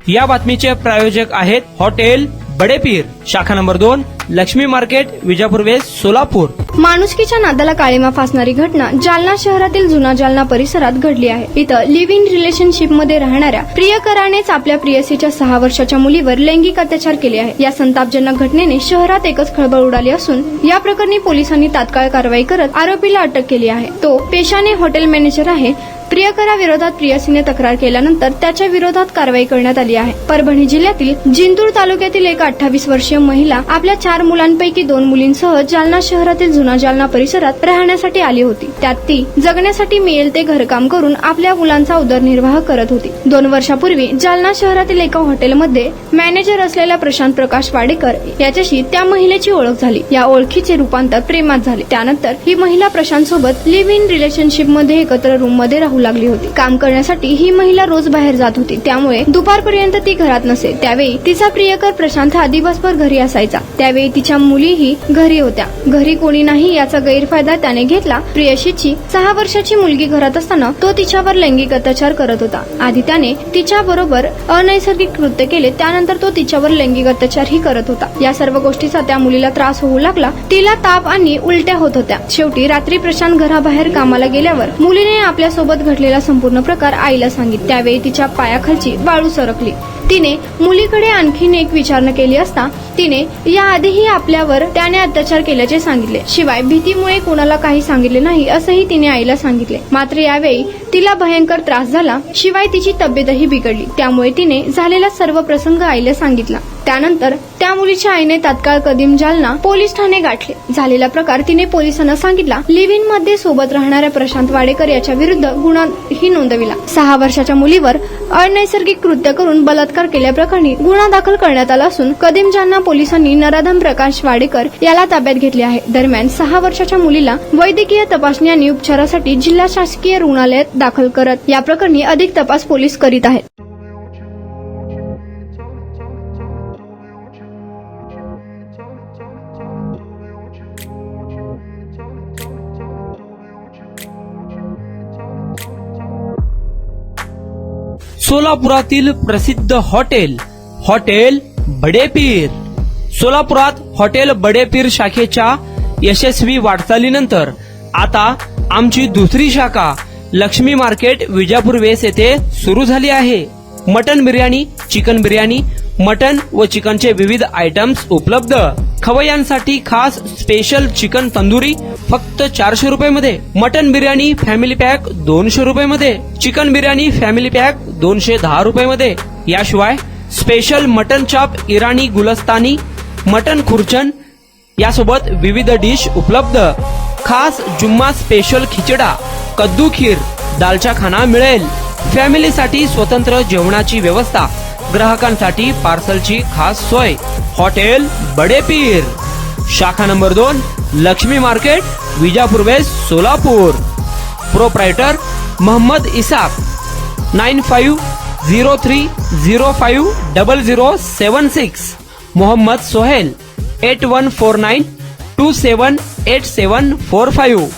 या बातमीचे प्रायोजक आहेत हॉटेल बडेपीर, शाखा number 2, Laxmi market, Vijapur west, Solapur. माणुसकीच्या नादाला काळीमा फासणारी घटना जालना शहरातील जुना जालना परिसरात घडली आहे। इथं लिव्ह इन रिलेशनशिप मध्ये राहणाऱ्या प्रियकरानेच आपल्या प्रियसीच्या 6 वर्षाच्या मुलीवर लैंगिक अत्याचार केले आहे। या संतापजनक घटनेने शहरात एकच खळबळ उडाली असून या प्रकरणी पोलिसांनी तात्काळ कारवाई करत आरोपीला अटक केली आहे। तो पेशाने हॉटेल मॅनेजर आहे। प्रियकरा विरोधात प्रियसीने तक्रार केल्यानंतर त्याच्या विरोधात कारवाई करण्यात आली आहे। परभणी जिल्ह्यातील जिंतूर तालुक्यातील एक 28 वर्षीय महिला आपल्या 4 मुलांपैकी 2 मुलींसह जालना शहरातील जुना जालना परिसरात राहण्यासाठी आली होती। त्यात ती जगण्यासाठी मिळेल ते घरकाम करून आपल्या मुलांचा उदरनिर्वाह करत होती। 2 वर्षापूर्वी जालना शहरातील एका हॉटेलमध्ये मॅनेजर असलेल्या प्रशांत प्रकाश वाडेकर याच्याशी त्या महिलेची ओळख झाली। या ओळखीचे रूपांतर प्रेमात झाले। त्यानंतर ही महिला प्रशांत सोबत लिव्ह इन रिलेशनशिप मध्ये एकत्र रूम मध्ये राहू लागली होती। काम करण्यासाठी ही महिला रोज बाहेर जात होती, त्यामुळे दुपारपर्यंत ती घरात नसे। त्यावेळी तिचा प्रियकर प्रशांत हा दिवसभर घरी असायचा। त्यावेळी तिच्या मुलीही घरी होत्या। घरी कोणी नाही याचा गैरफायदा त्याने घेतला। प्रियसीची 6 वर्षाची मुलगी घरात असताना तो तिच्यावर लैंगिक अत्याचार करत होता। आधी त्याने तिच्या बरोबर अनैसर्गिक कृत्य केले, त्यानंतर तो तिच्यावर लैंगिक अत्याचारही करत होता। या सर्व गोष्टीचा त्या मुलीला त्रास होऊ लागला। तिला ताप आणि उलट्या होत होत्या। शेवटी रात्री प्रशांत घराबाहेर कामाला गेल्यावर मुलीने आपल्यासोबत घडलेला संपूर्ण प्रकार आईला सांगितला। त्यावेळी तिच्या पायाखालची वाळू सरकली। तिने मुलीकडे आणखीन एक विचारणा केली असता तिने याआधीही आपल्यावर त्याने अत्याचार केल्याचे सांगितले। शिवाय भीतीमुळे कोणाला काही सांगितले नाही असंही तिने आईला सांगितले। मात्र यावेळी तिला भयंकर त्रास झाला। शिवाय तिची तब्येतही बिघडली। त्यामुळे तिने झालेला सर्व प्रसंग आईला सांगितला। त्यानंतर त्या मुलीच्या आईने तात्काळ कदीम जालना पोलीस ठाणे गाठले। झालेला प्रकार तिने पोलिसांना सांगितला। लिव्ह इन मध्ये सोबत राहणाऱ्या प्रशांत वाडेकर याच्या विरुद्ध गुन्हाही नोंदविला। 6 वर्षाच्या मुलीवर अनैसर्गिक कृत्य करून बलात्कार केल्याप्रकरणी गुन्हा दाखल करण्यात आला असून कदीम जालना पोलिसांनी नराधम प्रकाश वाडेकर याला ताब्यात घेतले आहे। दरम्यान 6 वर्षाच्या मुलीला वैद्यकीय तपासणी आणि उपचारासाठी जिल्हा शासकीय रुग्णालयात दाखल करत या प्रकरणी अधिक तपास पोलीस करीत आहेत। सोलापुरातील प्रसिद्ध हॉटेल बडेपीर। सोलापुरात हॉटेल बडेपीर शाखेच्या यशस्वी वाटचालीनंतर आता आमची दुसरी शाखा लक्ष्मी मार्केट, विजापूर वेस्ट येथे सुरू झाली आहे। Mutton biryani, chicken biryani, mutton व चिकनचे विविध आयटम्स उपलब्ध। खवय्यांसाठी खास स्पेशल चिकन तंदुरी फक्त 400 रुपये मध्ये, मटन बिर्याणी फॅमिली पॅक 200 रुपये मध्ये, चिकन बिर्याणी फॅमिली पॅक 210 रुपये मध्ये। याशिवाय स्पेशल मटन चाप, इराणी गुलस्तानी, मटन खुर्चन यासोबत विविध डिश उपलब्ध। खास जुम्मा स्पेशल खिचडा, कद्दू खीर, दालचा खाना मिळेल। फॅमिलीसाठी स्वतंत्र जेवणाची व्यवस्था, ग्राहकांसाठी पार्सलची खास सोय। हॉटेल बडेपीर, शाखा number 2, Laxmi market, Vijapur west, Solapur. Proprietor Mohammed Isaq, 9503050076। Mohammed Sohail, 8149278745।